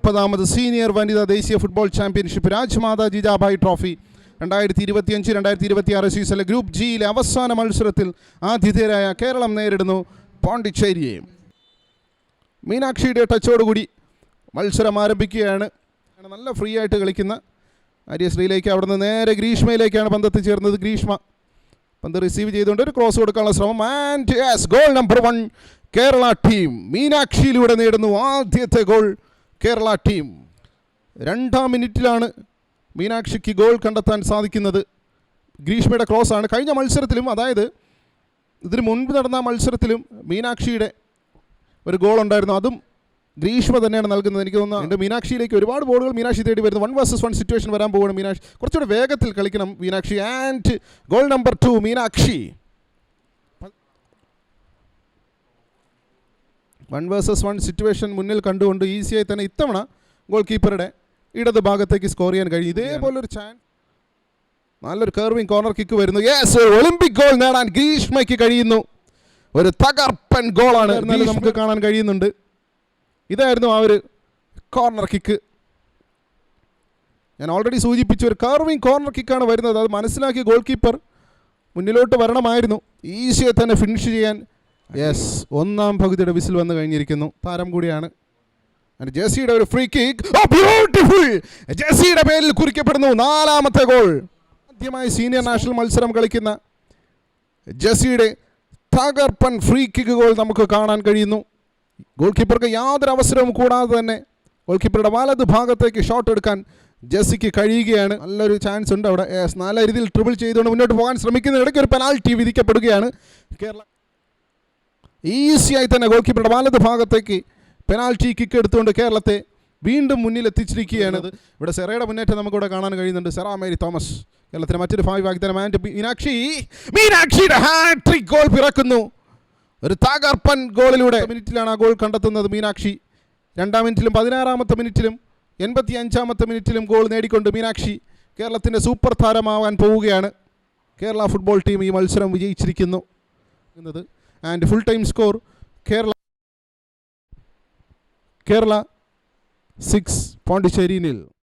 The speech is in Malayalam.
40ാമത് സീനിയർ വനിതാ ദേശീയ ഫുട്ബോൾ ചാമ്പ്യൻഷിപ്പ് രാജ്മാതാ ജിജാഭായ് ട്രോഫി 2025-2026 സീസണിലെ ഗ്രൂപ്പ് ജിയിലെ അവസാന മത്സരത്തിൽ ആതിഥേയരായ കേരളം നേരിടുന്നു പോണ്ടിച്ചേരിയെ. മീനാക്ഷിയുടെ ടച്ചോടുകൂടി മത്സരം ആരംഭിക്കുകയാണ്. നല്ല ഫ്രീ ആയിട്ട് കളിക്കുന്ന ആര്യശ്രീയിലേക്ക്, അവിടെ നിന്ന് നേരെ ഗ്രീഷ്മയിലേക്കാണ് പന്ത് ചേർന്നത്. ഗ്രീഷ്മ പന്ത് റിസീവ് ചെയ്തുകൊണ്ട് ഒരു ക്രോസ് കൊടുക്കാനുള്ള ശ്രമം. And yes, goal number 1 Kerala team. മീനാക്ഷിയിലൂടെ നേടുന്നു ആദ്യത്തെ ഗോൾ കേരള ടീം. 2ാം മിനിറ്റിലാണ് മീനാക്ഷിക്ക് ഗോൾ കണ്ടെത്താൻ സാധിക്കുന്നത്. ഗ്രീഷ്മയുടെ ക്രോസാണ്. കഴിഞ്ഞ മത്സരത്തിലും, അതായത് ഇതിന് മുൻപ് നടന്ന മത്സരത്തിലും മീനാക്ഷിയുടെ ഒരു ഗോൾ ഉണ്ടായിരുന്നു. അതും ഗ്രീഷ്മ തന്നെയാണ് നൽകുന്നത്. എനിക്ക് തോന്നുന്നു മീനാക്ഷിയിലേക്ക് ഒരുപാട് ബോളുകൾ മീനാക്ഷി തേടി വരുന്നു. 1 vs 1 സിറ്റുവേഷൻ വരാൻ പോവുകയാണ്. മീനാക്ഷി കുറച്ചുകൂടി വേഗത്തിൽ കളിക്കണം Meenakshi. And goal number 2 Meenakshi. 1 vs 1 situation മുന്നിൽ കണ്ടുകൊണ്ട് ഈസിയായി തന്നെ ഇത്തവണ ഗോൾ കീപ്പറുടെ ഇടത് ഭാഗത്തേക്ക് സ്കോർ ചെയ്യാൻ കഴിയും. ഇതേപോലൊരു ചാൻസ്, നല്ലൊരു കർവിംഗ് കോർണർ കിക്ക് വരുന്നു. യെസ്, ഒളിമ്പിക് ഗോൾ നേടാൻ ഗ്രീഷ്മയ്ക്ക് കഴിയുന്നു. ഒരു തകർപ്പൻ ഗോളാണ് നമുക്ക് കാണാൻ കഴിയുന്നുണ്ട്. ഇതായിരുന്നു ആ ഒരു കോർണർ കിക്ക്. ഞാൻ ഓൾറെഡി സൂചിപ്പിച്ച ഒരു കർവിംഗ് കോർണർ കിക്കാണ് വരുന്നത്. അത് മനസ്സിലാക്കിയ ഗോൾ കീപ്പർ മുന്നിലോട്ട് വരണമായിരുന്നു ഈസിയായി തന്നെ ഫിനിഷ് ചെയ്യാൻ. യെസ്, 1ാം പകുതിയുടെ വിസിൽ വന്നു കഴിഞ്ഞിരിക്കുന്നു. താരം കൂടിയാണ്. ജെസ്സിയുടെ ഒരു ഫ്രീ കിക്ക്, ബ്യൂട്ടിഫുൾ, ജെസ്സിയുടെ പേരിൽ കുറിക്കപ്പെടുന്നു 4ാമത്തെ ഗോൾ. ആദ്യമായി സീനിയർ നാഷണൽ മത്സരം കളിക്കുന്ന ജെസ്സിയുടെ തകർപ്പൻ ഫ്രീ കിക്ക് ഗോൾ നമുക്ക് കാണാൻ കഴിയുന്നു. ഗോൾ കീപ്പർക്ക് യാതൊരു അവസരവും കൂടാതെ തന്നെ ഗോൾ കീപ്പറുടെ വലത് ഭാഗത്തേക്ക് ഷോട്ട് എടുക്കാൻ ജെസ്സിക്ക് കഴിയുകയാണ്. നല്ലൊരു ചാൻസ് ഉണ്ട് അവിടെ. നല്ല രീതിയിൽ ട്രിബിൾ ചെയ്തുകൊണ്ട് മുന്നോട്ട് പോകാൻ ശ്രമിക്കുന്നതിനിടയ്ക്ക് ഒരു പെനാൽറ്റി വിധിക്കപ്പെടുകയാണ്. കേരള ഈസിയായി തന്നെ ഗോൾ കീപ്പറുടെ വലത് ഭാഗത്തേക്ക് പെനാൽറ്റി കിക്ക് എടുത്തുകൊണ്ട് കേരളത്തെ വീണ്ടും മുന്നിൽ എത്തിച്ചിരിക്കുകയാണ്. ഇവിടെ സെറയുടെ മുന്നേറ്റം നമുക്കിവിടെ കാണാൻ കഴിയുന്നുണ്ട്. സെറ മേരി തോമസ് കേരളത്തിന് മറ്റൊരു ഭാവി വാഗ്ദാനം. ആൻഡ് മീനാക്ഷിയുടെ ഹാട്രിക് ഗോൾ പിറക്കുന്നു. ഒരു തകർപ്പൻ ഗോളിലൂടെ മിനിറ്റിലാണ് ആ ഗോൾ കണ്ടെത്തുന്നത് മീനാക്ഷി. 2ാം മിനിറ്റിലും 16ാമത്തെ മിനിറ്റിലും 85ാമത്തെ മിനിറ്റിലും ഗോൾ നേടിക്കൊണ്ട് മീനാക്ഷി കേരളത്തിൻ്റെ സൂപ്പർ താരമാവാൻ പോവുകയാണ്. കേരള ഫുട്ബോൾ ടീം ഈ മത്സരം വിജയിച്ചിരിക്കുന്നു. And full time score Kerala 6, Pondicherry 0.